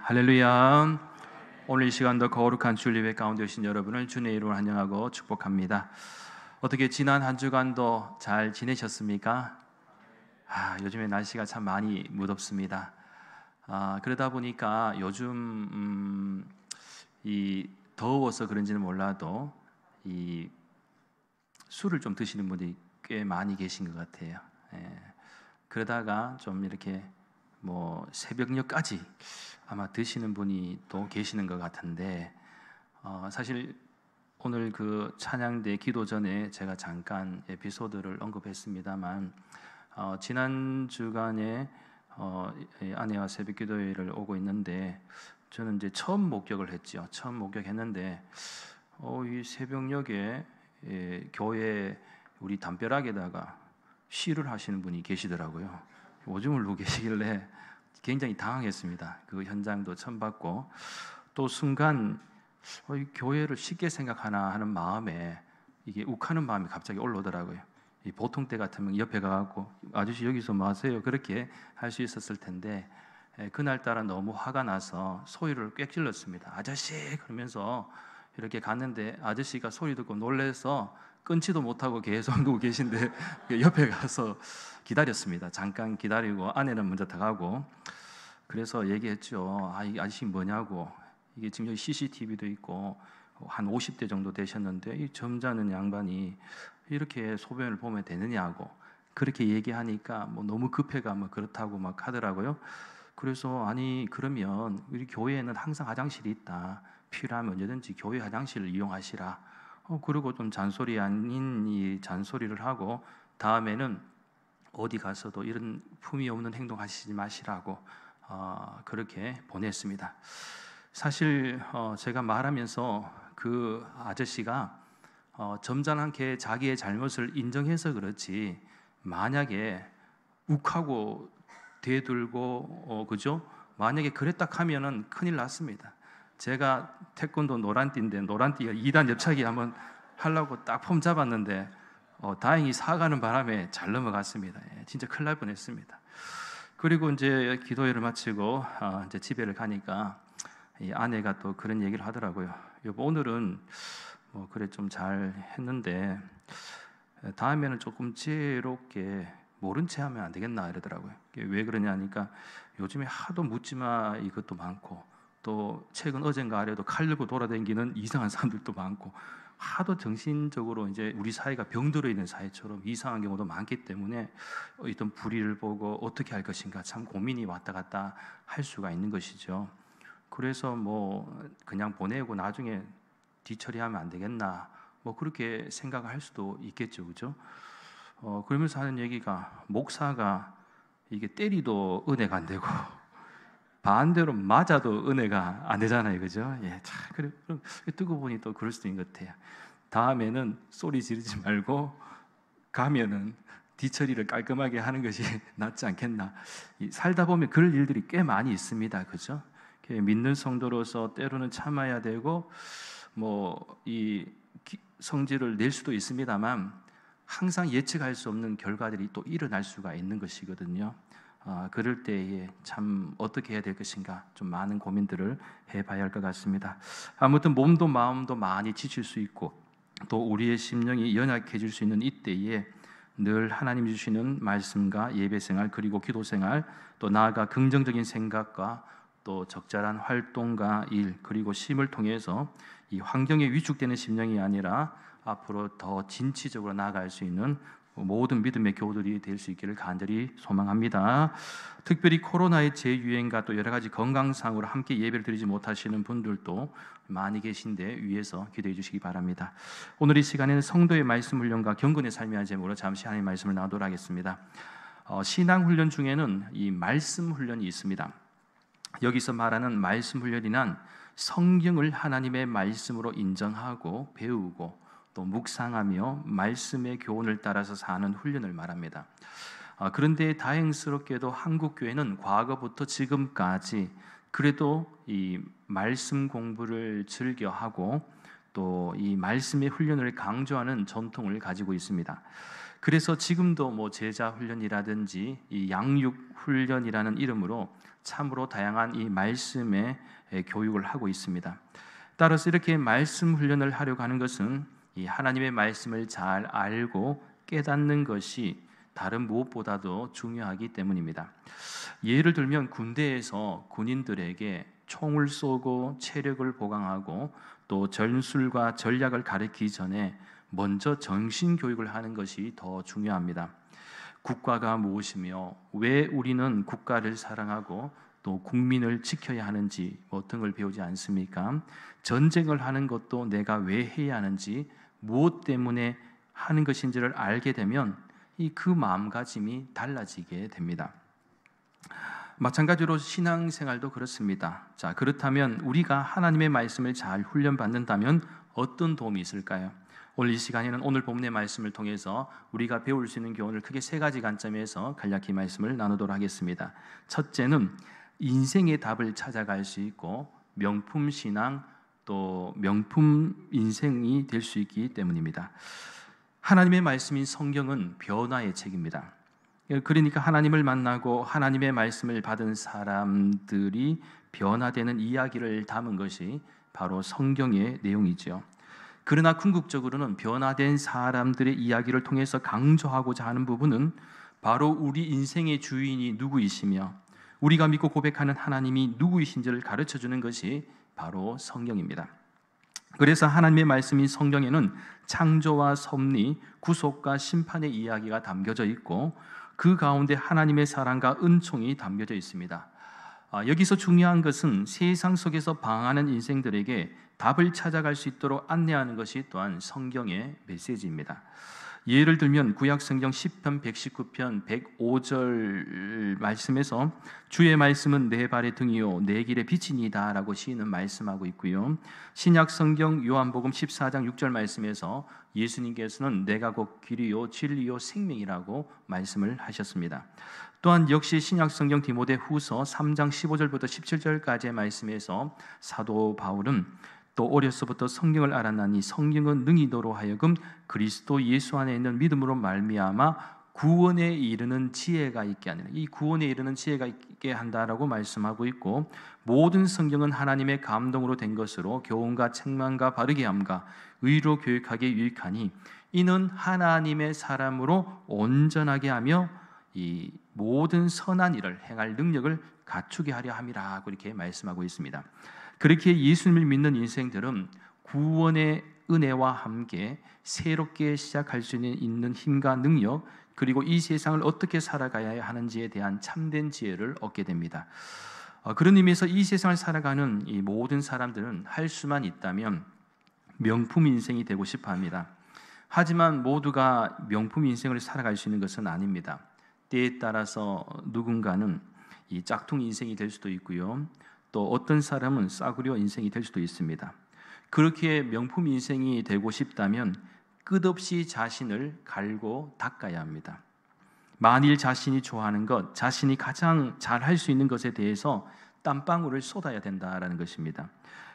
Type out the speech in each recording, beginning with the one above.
할렐루야. 오늘 이 시간도 거룩한 주일 예배 가운데 오신 여러분을 주님의 이름으로 환영하고 축복합니다. 어떻게 지난 한 주간도 잘 지내셨습니까? 요즘에 날씨가 참 많이 무덥습니다. 그러다 보니까 요즘 이 더워서 그런지는 몰라도 이 술을 좀 드시는 분들이 꽤 많이 계신 것 같아요. 그러다가 좀 이렇게 새벽녘까지 아마 드시는 분이 또 계시는 것 같은데, 사실 오늘 그 찬양대 기도 전에 제가 잠깐 에피소드를 언급했습니다만, 지난 주간에 아내와 새벽 기도회를 오고 있는데, 저는 이제 처음 목격을 했죠. 처음 목격했는데 이 새벽녘에 교회 우리 담벼락에다가 시를 하시는 분이 계시더라고요. 오줌을 누고 계시길래 굉장히 당황했습니다. 그 현장도 처음 봤고, 또 순간 이 교회를 쉽게 생각하나 하는 마음에 이게 욱하는 마음이 갑자기 올라오더라고요. 이 보통 때 같으면 옆에 가갖고 아저씨 여기서 뭐 하세요? 그렇게 할 수 있었을 텐데, 그날따라 너무 화가 나서 소리를 꽥 질렀습니다. 아저씨! 그러면서 이렇게 갔는데 아저씨가 소리 듣고 놀래서 끊지도 못하고 계속 누워 계신데 옆에 가서 기다렸습니다. 잠깐 기다리고 아내는 먼저 다가고, 그래서 얘기했죠. 이 아저씨 뭐냐고. 이게 지금 여기 CCTV도 있고 한 50대 정도 되셨는데 이 점잖은 양반이 이렇게 소변을 보면 되느냐고 그렇게 얘기하니까 너무 급해가 그렇다고 막 하더라고요. 그래서 그러면 우리 교회에는 항상 화장실이 있다. 필요하면 언제든지 교회 화장실을 이용하시라. 그리고 좀 잔소리 아닌 이 잔소리를 하고, 다음에는 어디 가서도 이런 품위 없는 행동 하시지 마시라고 그렇게 보냈습니다. 사실 제가 말하면서 그 아저씨가 점잖게 자기의 잘못을 인정해서 그렇지, 만약에 욱하고 대들고 그죠? 만약에 그랬다 하면은 큰일 났습니다. 제가 태권도 노란띠인데 노란띠가 2단 옆차기 한번 하려고 딱 폼 잡았는데 다행히 사가는 바람에 잘 넘어갔습니다. 진짜 큰일 날 뻔했습니다. 그리고 이제 기도회를 마치고 이제 집에를 가니까 이 아내가 또 그런 얘기를 하더라고요. 여보, 오늘은 그래 좀 잘 했는데 다음에는 조금 지혜롭게 모른 체 하면 안 되겠나 이러더라고요. 왜 그러냐 하니까 요즘에 하도 묻지마 이것도 많고, 또 최근 어젠가 아래도 칼 들고 돌아다니는 이상한 사람들도 많고, 하도 정신적으로 이제 우리 사회가 병들어 있는 사회처럼 이상한 경우도 많기 때문에 어떤 불의를 보고 어떻게 할 것인가 참 고민이 왔다 갔다 할 수가 있는 것이죠. 그래서 그냥 보내고 나중에 뒤처리하면 안 되겠나 그렇게 생각할 수도 있겠죠, 그죠? 그러면서 하는 얘기가, 목사가 이게 때리도 은혜가 안 되고 반대로 맞아도 은혜가 안 되잖아요, 그죠? 그래, 그럼 뜨고 보니 또 그럴 수도 있는 것 같아요. 다음에는 소리 지르지 말고 가면은 뒤처리를 깔끔하게 하는 것이 낫지 않겠나. 살다 보면 그럴 일들이 꽤 많이 있습니다, 그죠? 믿는 성도로서 때로는 참아야 되고 이 성질을 낼 수도 있습니다만, 항상 예측할 수 없는 결과들이 또 일어날 수가 있는 것이거든요. 그럴 때에 참 어떻게 해야 될 것인가, 좀 많은 고민들을 해봐야 할 것 같습니다. 아무튼 몸도 마음도 많이 지칠 수 있고, 또 우리의 심령이 연약해질 수 있는 이때에 늘 하나님 주시는 말씀과 예배생활, 그리고 기도생활, 또 나아가 긍정적인 생각과 또 적절한 활동과 일, 그리고 쉼을 통해서 이 환경에 위축되는 심령이 아니라 앞으로 더 진취적으로 나아갈 수 있는 모든 믿음의 교우들이 될 수 있기를 간절히 소망합니다. 특별히 코로나의 재유행과 또 여러 가지 건강상으로 함께 예배를 드리지 못하시는 분들도 많이 계신데 위에서 기도해 주시기 바랍니다. 오늘 이 시간에는 성도의 말씀 훈련과 경건의 삶의 제목으로 잠시 하나님의 말씀을 나누도록 하겠습니다. 신앙 훈련 중에는 이 말씀 훈련이 있습니다. 여기서 말하는 말씀 훈련이란 성경을 하나님의 말씀으로 인정하고 배우고 또 묵상하며 말씀의 교훈을 따라서 사는 훈련을 말합니다. 그런데 다행스럽게도 한국 교회는 과거부터 지금까지 그래도 이 말씀 공부를 즐겨하고 또 이 말씀의 훈련을 강조하는 전통을 가지고 있습니다. 그래서 지금도 뭐 제자 훈련이라든지 이 양육 훈련이라는 이름으로 참으로 다양한 이 말씀의 교육을 하고 있습니다. 따라서 이렇게 말씀 훈련을 하려고 하는 것은 이 하나님의 말씀을 잘 알고 깨닫는 것이 다른 무엇보다도 중요하기 때문입니다. 예를 들면 군대에서 군인들에게 총을 쏘고 체력을 보강하고 또 전술과 전략을 가르치기 전에 먼저 정신교육을 하는 것이 더 중요합니다. 국가가 무엇이며 왜 우리는 국가를 사랑하고 또 국민을 지켜야 하는지 등을 배우지 않습니까? 전쟁을 하는 것도 내가 왜 해야 하는지 무엇 때문에 하는 것인지를 알게 되면 그 마음가짐이 달라지게 됩니다. 마찬가지로 신앙생활도 그렇습니다. 자, 그렇다면 우리가 하나님의 말씀을 잘 훈련받는다면 어떤 도움이 있을까요? 오늘 이 시간에는 오늘 본문의 말씀을 통해서 우리가 배울 수 있는 교훈을 크게 세 가지 관점에서 간략히 말씀을 나누도록 하겠습니다. 첫째는 인생의 답을 찾아갈 수 있고 명품 신앙 또 명품 인생이 될 수 있기 때문입니다. 하나님의 말씀인 성경은 변화의 책입니다. 그러니까 하나님을 만나고 하나님의 말씀을 받은 사람들이 변화되는 이야기를 담은 것이 바로 성경의 내용이죠. 그러나 궁극적으로는 변화된 사람들의 이야기를 통해서 강조하고자 하는 부분은 바로 우리 인생의 주인이 누구이시며 우리가 믿고 고백하는 하나님이 누구이신지를 가르쳐주는 것이 바로 성경입니다. 그래서 하나님의 말씀인 성경에는 창조와 섭리, 구속과 심판의 이야기가 담겨져 있고 그 가운데 하나님의 사랑과 은총이 담겨져 있습니다. 여기서 중요한 것은 세상 속에서 방황하는 인생들에게 답을 찾아갈 수 있도록 안내하는 것이 또한 성경의 메시지입니다. 예를 들면 구약성경 10편 119편 105절 말씀에서 주의 말씀은 내 발의 등이요 내 길의 빛이니이다 라고 시인은 말씀하고 있고요. 신약성경 요한복음 14장 6절 말씀에서 예수님께서는 내가 곧 길이요 진리요 생명이라고 말씀을 하셨습니다. 또한 역시 신약성경 디모데후서 3장 15절부터 17절까지의 말씀에서 사도 바울은 또 어려서부터 성경을 알았나니 성경은 능히도로 하여금 그리스도 예수 안에 있는 믿음으로 말미암아 구원에 이르는 지혜가 있게 하느라 이 구원에 이르는 지혜가 있게 한다라고 말씀하고 있고 모든 성경은 하나님의 감동으로 된 것으로 교훈과 책망과 바르게 함과 의로 교육하기에 유익하니 이는 하나님의 사람으로 온전하게 하며 이 모든 선한 일을 행할 능력을 갖추게 하려 함이라고 이렇게 말씀하고 있습니다. 그렇게 예수님을 믿는 인생들은 구원의 은혜와 함께 새롭게 시작할 수 있는 힘과 능력 그리고 이 세상을 어떻게 살아가야 하는지에 대한 참된 지혜를 얻게 됩니다. 그런 의미에서 이 세상을 살아가는 이 모든 사람들은 할 수만 있다면 명품 인생이 되고 싶어 합니다. 하지만 모두가 명품 인생을 살아갈 수 있는 것은 아닙니다. 때에 따라서 누군가는 이 짝퉁 인생이 될 수도 있고요. 또 어떤 사람은 싸구려 인생이 될 수도 있습니다. 그렇게 명품 인생이 되고 싶다면 끝없이 자신을 갈고 닦아야 합니다. 만일 자신이 좋아하는 것, 자신이 가장 잘할 수 있는 것에 대해서 땀방울을 쏟아야 된다라는 것입니다.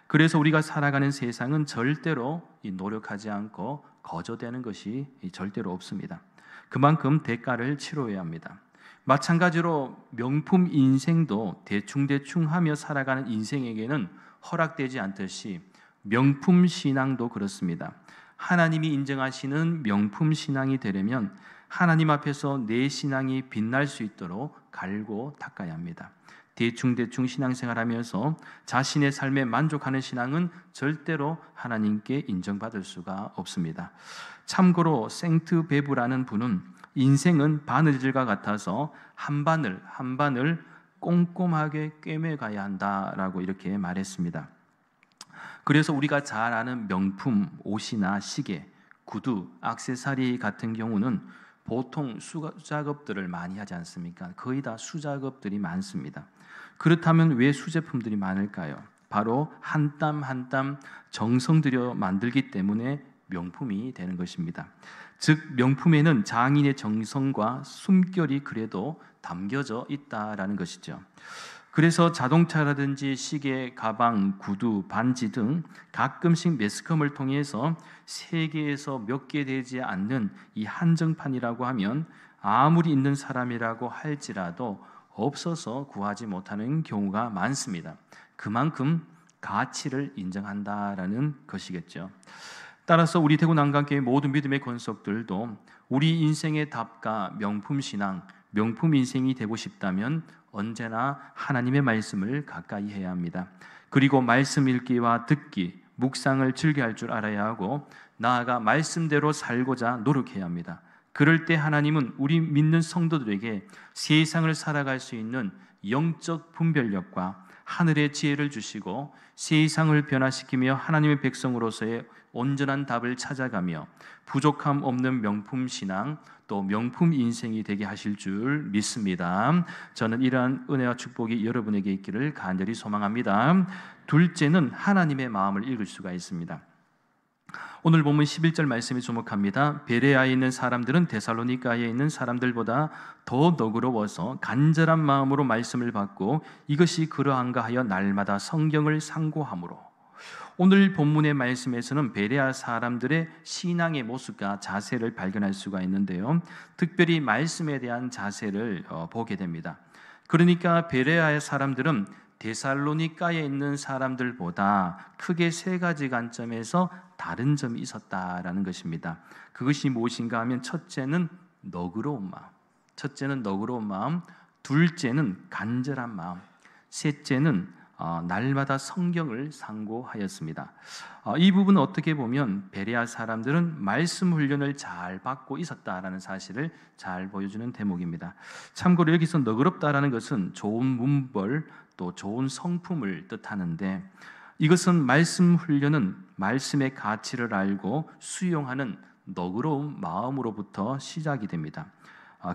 그래서 우리가 살아가는 세상은 절대로 노력하지 않고 거저되는 것이 절대로 없습니다. 그만큼 대가를 치러야 합니다. 마찬가지로 명품 인생도 대충대충 하며 살아가는 인생에게는 허락되지 않듯이 명품 신앙도 그렇습니다. 하나님이 인정하시는 명품 신앙이 되려면 하나님 앞에서 내 신앙이 빛날 수 있도록 갈고 닦아야 합니다. 대충대충 신앙생활하면서 자신의 삶에 만족하는 신앙은 절대로 하나님께 인정받을 수가 없습니다. 참고로 생트 베브라는 분은 인생은 바느질과 같아서 한 바늘 한 바늘 꼼꼼하게 꿰매가야 한다라고 이렇게 말했습니다. 그래서 우리가 잘 아는 명품 옷이나 시계, 구두, 액세서리 같은 경우는 보통 수작업들을 많이 하지 않습니까? 거의 다 수작업들이 많습니다. 그렇다면 왜 수제품들이 많을까요? 바로 한 땀 한 땀 정성 들여 만들기 때문에 명품이 되는 것입니다. 즉 명품에는 장인의 정성과 숨결이 그래도 담겨져 있다라는 것이죠. 그래서 자동차라든지 시계, 가방, 구두, 반지 등 가끔씩 매스컴을 통해서 세계에서 몇 개 되지 않는 이 한정판이라고 하면 아무리 있는 사람이라고 할지라도 없어서 구하지 못하는 경우가 많습니다. 그만큼 가치를 인정한다라는 것이겠죠. 따라서 우리 대구 난강교회 모든 믿음의 권속들도 우리 인생의 답과 명품 신앙, 명품 인생이 되고 싶다면 언제나 하나님의 말씀을 가까이 해야 합니다. 그리고 말씀 읽기와 듣기, 묵상을 즐겨할 줄 알아야 하고 나아가 말씀대로 살고자 노력해야 합니다. 그럴 때 하나님은 우리 믿는 성도들에게 세상을 살아갈 수 있는 영적 분별력과 하늘의 지혜를 주시고 세상을 변화시키며 하나님의 백성으로서의 온전한 답을 찾아가며 부족함 없는 명품 신앙 또 명품 인생이 되게 하실 줄 믿습니다. 저는 이러한 은혜와 축복이 여러분에게 있기를 간절히 소망합니다. 둘째는 하나님의 마음을 읽을 수가 있습니다. 오늘 본문 11절 말씀에 주목합니다. 베레아에 있는 사람들은 데살로니가에 있는 사람들보다 더 너그러워서 간절한 마음으로 말씀을 받고 이것이 그러한가 하여 날마다 성경을 상고하므로. 오늘 본문의 말씀에서는 베레아 사람들의 신앙의 모습과 자세를 발견할 수가 있는데요. 특별히 말씀에 대한 자세를 보게 됩니다. 그러니까 베레아의 사람들은 데살로니가에 있는 사람들보다 크게 세 가지 관점에서 다른 점이 있었다라는 것입니다. 그것이 무엇인가 하면 첫째는 너그러운 마음, 둘째는 간절한 마음, 셋째는 날마다 성경을 상고하였습니다. 이 부분은 어떻게 보면 베레아 사람들은 말씀 훈련을 잘 받고 있었다라는 사실을 잘 보여주는 대목입니다. 참고로 여기서 너그럽다라는 것은 좋은 문벌 또 좋은 성품을 뜻하는데 이것은 말씀 훈련은 말씀의 가치를 알고 수용하는 너그러운 마음으로부터 시작이 됩니다.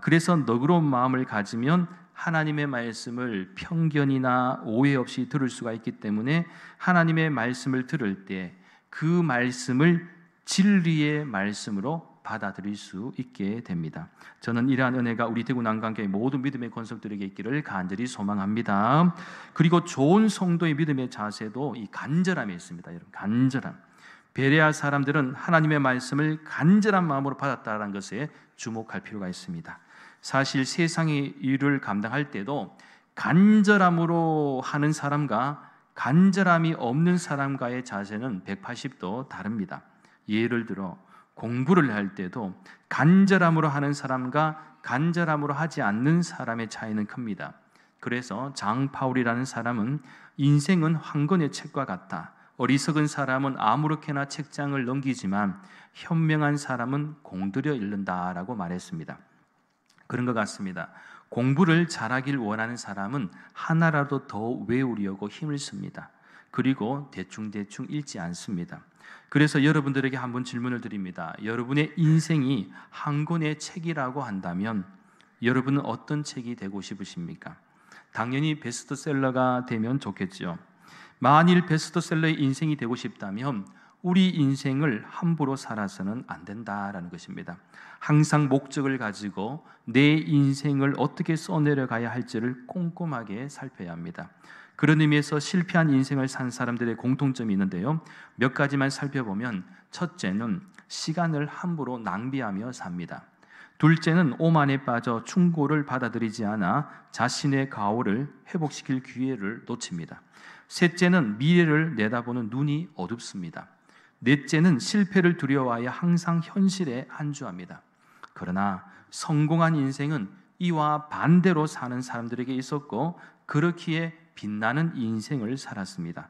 그래서 너그러운 마음을 가지면 하나님의 말씀을 편견이나 오해 없이 들을 수가 있기 때문에 하나님의 말씀을 들을 때 그 말씀을 진리의 말씀으로 받아들일 수 있게 됩니다. 저는 이러한 은혜가 우리 대구 난강교회 모든 믿음의 권속들에게 있기를 간절히 소망합니다. 그리고 좋은 성도의 믿음의 자세도 이 간절함에 있습니다. 여러분, 간절함. 베레아 사람들은 하나님의 말씀을 간절한 마음으로 받았다는 것에 주목할 필요가 있습니다. 사실 세상의 일을 감당할 때도 간절함으로 하는 사람과 간절함이 없는 사람과의 자세는 180도 다릅니다. 예를 들어 공부를 할 때도 간절함으로 하는 사람과 간절함으로 하지 않는 사람의 차이는 큽니다. 그래서 장 파울이라는 사람은 인생은 황건의 책과 같다. 어리석은 사람은 아무렇게나 책장을 넘기지만 현명한 사람은 공들여 읽는다라고 말했습니다. 그런 것 같습니다. 공부를 잘하길 원하는 사람은 하나라도 더 외우려고 힘을 씁니다. 그리고 대충대충 읽지 않습니다. 그래서 여러분들에게 한번 질문을 드립니다. 여러분의 인생이 한 권의 책이라고 한다면 여러분은 어떤 책이 되고 싶으십니까? 당연히 베스트셀러가 되면 좋겠죠. 만일 베스트셀러의 인생이 되고 싶다면 우리 인생을 함부로 살아서는 안 된다라는 것입니다. 항상 목적을 가지고 내 인생을 어떻게 써내려가야 할지를 꼼꼼하게 살펴야 합니다. 그런 의미에서 실패한 인생을 산 사람들의 공통점이 있는데요. 몇 가지만 살펴보면 첫째는 시간을 함부로 낭비하며 삽니다. 둘째는 오만에 빠져 충고를 받아들이지 않아 자신의 가오를 회복시킬 기회를 놓칩니다. 셋째는 미래를 내다보는 눈이 어둡습니다. 넷째는 실패를 두려워하여 항상 현실에 안주합니다. 그러나 성공한 인생은 이와 반대로 사는 사람들에게 있었고 그렇기에 빛나는 인생을 살았습니다.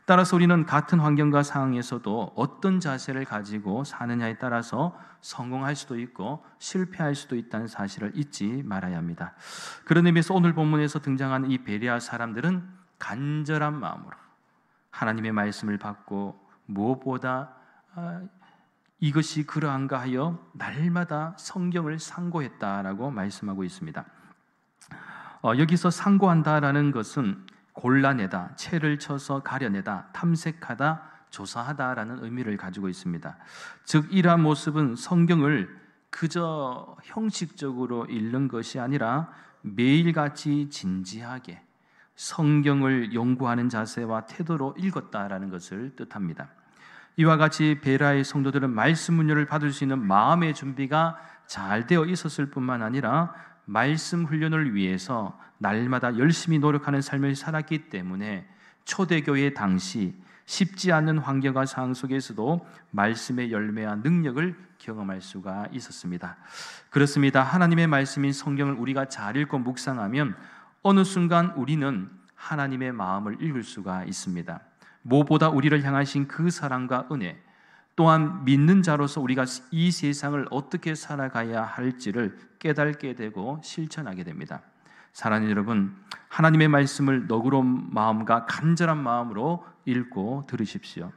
따라서 우리는 같은 환경과 상황에서도 어떤 자세를 가지고 사느냐에 따라서 성공할 수도 있고 실패할 수도 있다는 사실을 잊지 말아야 합니다. 그런 의미에서 오늘 본문에서 등장하는 이 베레아 사람들은 간절한 마음으로 하나님의 말씀을 받고 무엇보다 이것이 그러한가 하여 날마다 성경을 상고했다라고 말씀하고 있습니다. 여기서 상고한다라는 것은 골라내다, 채를 쳐서 가려내다, 탐색하다, 조사하다라는 의미를 가지고 있습니다. 즉 이러한 모습은 성경을 그저 형식적으로 읽는 것이 아니라 매일같이 진지하게 성경을 연구하는 자세와 태도로 읽었다라는 것을 뜻합니다. 이와 같이 베라의 성도들은 말씀 훈련을 받을 수 있는 마음의 준비가 잘 되어 있었을 뿐만 아니라 말씀 훈련을 위해서 날마다 열심히 노력하는 삶을 살았기 때문에 초대교회 당시 쉽지 않은 환경과 상황 속에서도 말씀의 열매와 능력을 경험할 수가 있었습니다. 그렇습니다. 하나님의 말씀인 성경을 우리가 잘 읽고 묵상하면 어느 순간 우리는 하나님의 마음을 읽을 수가 있습니다. 무엇보다 우리를 향하신 그 사랑과 은혜, 또한 믿는 자로서 우리가 이 세상을 어떻게 살아가야 할지를 깨닫게 되고 실천하게 됩니다. 사랑하는 여러분, 하나님의 말씀을 너그러운 마음과 간절한 마음으로 읽고 들으십시오.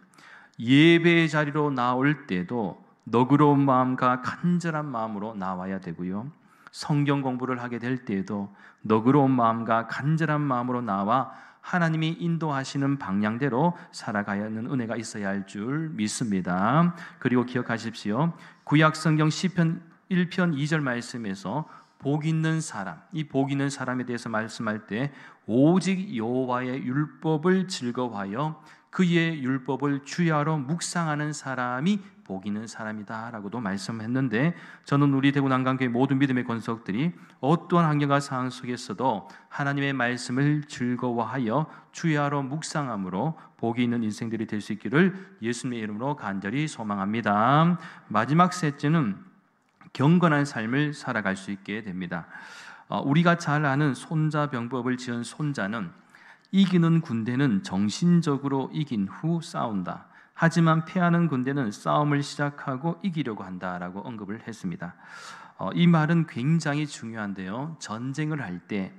예배의 자리로 나올 때도 너그러운 마음과 간절한 마음으로 나와야 되고요. 성경 공부를 하게 될 때에도 너그러운 마음과 간절한 마음으로 나와 하나님이 인도하시는 방향대로 살아가야 하는 은혜가 있어야 할 줄 믿습니다. 그리고 기억하십시오. 구약 성경 시편 1편 2절 말씀에서 복 있는 사람, 이 복 있는 사람에 대해서 말씀할 때 오직 여호와의 율법을 즐거워하여 그의 율법을 주야로 묵상하는 사람이 복 있는 사람이다라고도 말씀했는데, 저는 우리 대구 난강교회 모든 믿음의 권속들이 어떠한 환경과 상황 속에서도 하나님의 말씀을 즐거워하여 주야로 묵상함으로 복이 있는 인생들이 될 수 있기를 예수님의 이름으로 간절히 소망합니다. 마지막 셋째는 경건한 삶을 살아갈 수 있게 됩니다. 우리가 잘 아는 손자병법을 지은 손자는 이기는 군대는 정신적으로 이긴 후 싸운다. 하지만 패하는 군대는 싸움을 시작하고 이기려고 한다라고 언급을 했습니다. 이 말은 굉장히 중요한데요. 전쟁을 할 때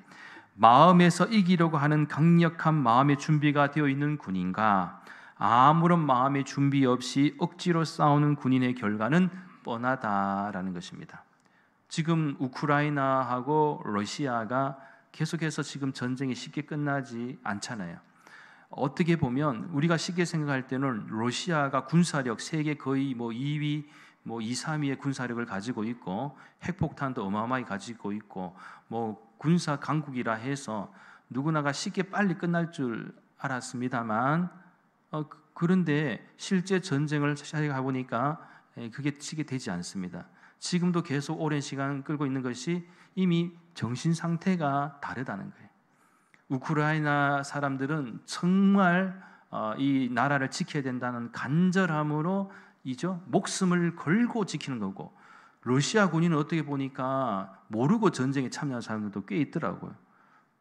마음에서 이기려고 하는 강력한 마음의 준비가 되어 있는 군인과 아무런 마음의 준비 없이 억지로 싸우는 군인의 결과는 뻔하다라는 것입니다. 지금 우크라이나하고 러시아가 계속해서 지금 전쟁이 쉽게 끝나지 않잖아요. 어떻게 보면 우리가 쉽게 생각할 때는 러시아가 군사력 세계 거의 2위, 2, 3위의 군사력을 가지고 있고 핵폭탄도 어마어마하게 가지고 있고 군사 강국이라 해서 누구나가 쉽게 빨리 끝날 줄 알았습니다만 그런데 실제 전쟁을 시작해 보니까 그게 쉽게 되지 않습니다. 지금도 계속 오랜 시간 끌고 있는 것이 이미 정신 상태가 다르다는 거예요. 우크라이나 사람들은 정말 이 나라를 지켜야 된다는 간절함으로 목숨을 걸고 지키는 거고, 러시아 군인은 어떻게 보니까 모르고 전쟁에 참여한 사람들도 꽤 있더라고요.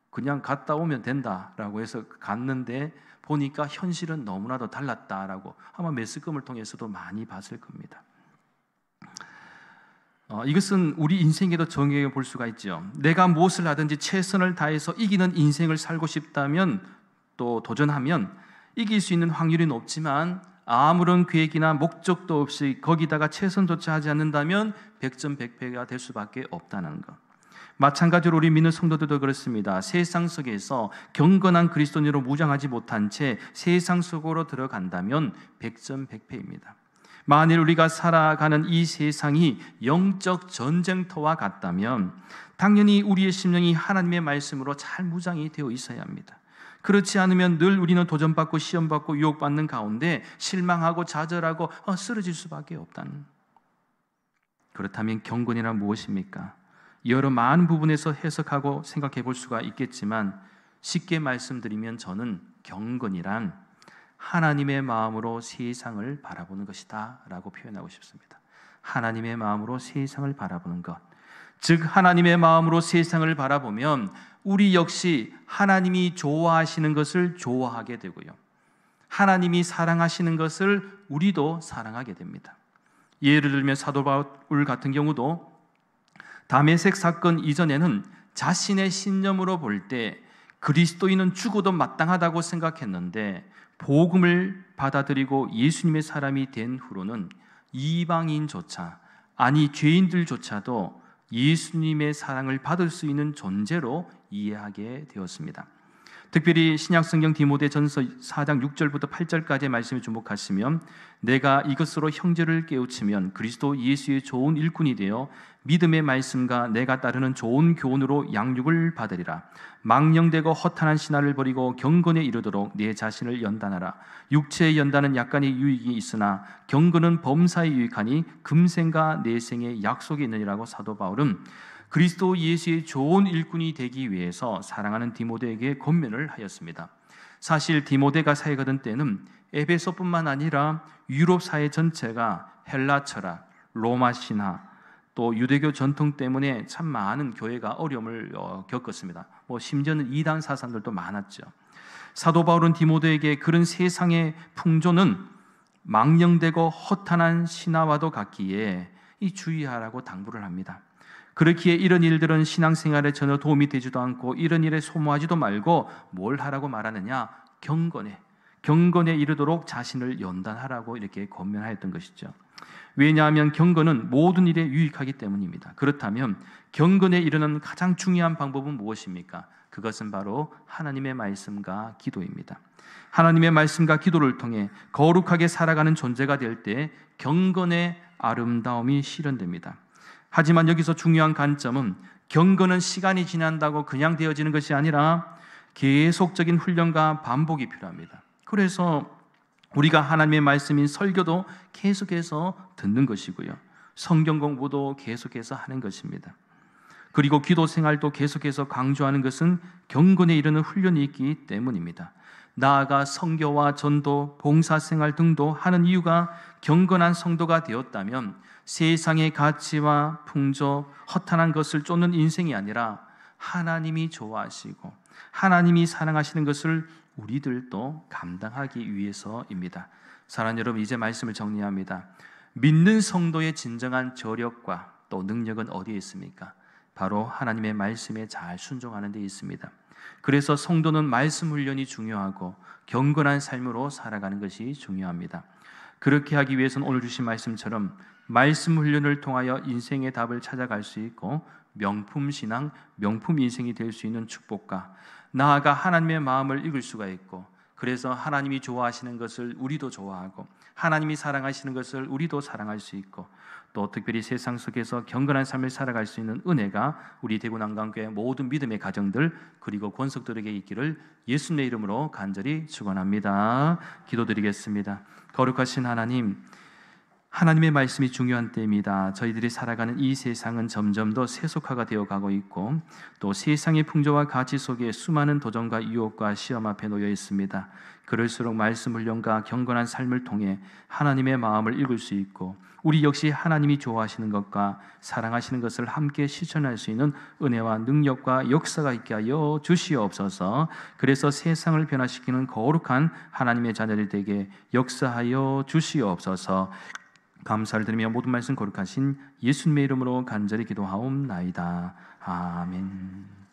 그냥 갔다 오면 된다라고 해서 갔는데 보니까 현실은 너무나도 달랐다라고 아마 매스컴을 통해서도 많이 봤을 겁니다. 이것은 우리 인생에도 적용해 볼 수가 있죠. 내가 무엇을 하든지 최선을 다해서 이기는 인생을 살고 싶다면, 또 도전하면 이길 수 있는 확률이 높지만 아무런 계획이나 목적도 없이 거기다가 최선조차 하지 않는다면 백전백패가 될 수밖에 없다는 것. 마찬가지로 우리 믿는 성도들도 그렇습니다. 세상 속에서 경건한 그리스도인으로 무장하지 못한 채 세상 속으로 들어간다면 백전백패입니다. 만일 우리가 살아가는 이 세상이 영적 전쟁터와 같다면 당연히 우리의 심령이 하나님의 말씀으로 잘 무장이 되어 있어야 합니다. 그렇지 않으면 늘 우리는 도전받고 시험받고 유혹받는 가운데 실망하고 좌절하고 쓰러질 수밖에 없다는. 그렇다면 경건이란 무엇입니까? 여러 많은 부분에서 해석하고 생각해 볼 수가 있겠지만 쉽게 말씀드리면 저는 경건이란 하나님의 마음으로 세상을 바라보는 것이다 라고 표현하고 싶습니다. 하나님의 마음으로 세상을 바라보는 것, 즉 하나님의 마음으로 세상을 바라보면 우리 역시 하나님이 좋아하시는 것을 좋아하게 되고요, 하나님이 사랑하시는 것을 우리도 사랑하게 됩니다. 예를 들면 사도 바울 같은 경우도 다메섹 사건 이전에는 자신의 신념으로 볼 때 그리스도인은 죽어도 마땅하다고 생각했는데 복음을 받아들이고 예수님의 사람이 된 후로는 이방인조차, 아니 죄인들조차도 예수님의 사랑을 받을 수 있는 존재로 이해하게 되었습니다. 특별히 신약성경 디모데전서 4장 6절부터 8절까지의 말씀에 주목하시면 내가 이것으로 형제를 깨우치면 그리스도 예수의 좋은 일꾼이 되어 믿음의 말씀과 내가 따르는 좋은 교훈으로 양육을 받으리라. 망령되고 허탄한 신화를 버리고 경건에 이르도록 내 자신을 연단하라. 육체의 연단은 약간의 유익이 있으나 경건은 범사에 유익하니 금생과 내생의 약속이 있느니라고 사도 바울은 그리스도 예수의 좋은 일꾼이 되기 위해서 사랑하는 디모데에게 권면을 하였습니다. 사실 디모데가 사역하던 때는 에베소뿐만 아니라 유럽 사회 전체가 헬라 철학, 로마 신화, 또 유대교 전통 때문에 참 많은 교회가 어려움을 겪었습니다. 심지어는 이단 사상들도 많았죠. 사도 바울은 디모데에게 그런 세상의 풍조는 망령되고 허탄한 신화와도 같기에 주의하라고 당부를 합니다. 그렇기에 이런 일들은 신앙생활에 전혀 도움이 되지도 않고 이런 일에 소모하지도 말고 뭘 하라고 말하느냐? 경건에 이르도록 자신을 연단하라고 이렇게 권면하였던 것이죠. 왜냐하면 경건은 모든 일에 유익하기 때문입니다. 그렇다면 경건에 이르는 가장 중요한 방법은 무엇입니까? 그것은 바로 하나님의 말씀과 기도입니다. 하나님의 말씀과 기도를 통해 거룩하게 살아가는 존재가 될 때 경건의 아름다움이 실현됩니다. 하지만 여기서 중요한 관점은 경건은 시간이 지난다고 그냥 되어지는 것이 아니라 계속적인 훈련과 반복이 필요합니다. 그래서 우리가 하나님의 말씀인 설교도 계속해서 듣는 것이고요. 성경 공부도 계속해서 하는 것입니다. 그리고 기도 생활도 계속해서 강조하는 것은 경건에 이르는 훈련이 있기 때문입니다. 나아가 선교와 전도, 봉사생활 등도 하는 이유가 경건한 성도가 되었다면 세상의 가치와 풍조, 허탄한 것을 쫓는 인생이 아니라 하나님이 좋아하시고 하나님이 사랑하시는 것을 우리들도 감당하기 위해서입니다. 사랑하는 여러분, 이제 말씀을 정리합니다. 믿는 성도의 진정한 저력과 또 능력은 어디에 있습니까? 바로 하나님의 말씀에 잘 순종하는 데 있습니다. 그래서 성도는 말씀 훈련이 중요하고 경건한 삶으로 살아가는 것이 중요합니다. 그렇게 하기 위해서는 오늘 주신 말씀처럼 말씀 훈련을 통하여 인생의 답을 찾아갈 수 있고 명품 신앙, 명품 인생이 될 수 있는 축복과 나아가 하나님의 마음을 읽을 수가 있고 그래서 하나님이 좋아하시는 것을 우리도 좋아하고 하나님이 사랑하시는 것을 우리도 사랑할 수 있고 또 특별히 세상 속에서 경건한 삶을 살아갈 수 있는 은혜가 우리 대구난강교회 모든 믿음의 가정들 그리고 권속들에게 있기를 예수님의 이름으로 간절히 축원합니다. 기도드리겠습니다. 거룩하신 하나님, 하나님의 말씀이 중요한 때입니다. 저희들이 살아가는 이 세상은 점점 더 세속화가 되어가고 있고 또 세상의 풍조와 가치 속에 수많은 도전과 유혹과 시험 앞에 놓여 있습니다. 그럴수록 말씀 훈련과 경건한 삶을 통해 하나님의 마음을 읽을 수 있고 우리 역시 하나님이 좋아하시는 것과 사랑하시는 것을 함께 실천할 수 있는 은혜와 능력과 역사가 있게 하여 주시옵소서. 그래서 세상을 변화시키는 거룩한 하나님의 자녀들 되게 역사하여 주시옵소서. 감사를 드리며 모든 말씀 거룩하신 예수님의 이름으로 간절히 기도하옵나이다. 아멘.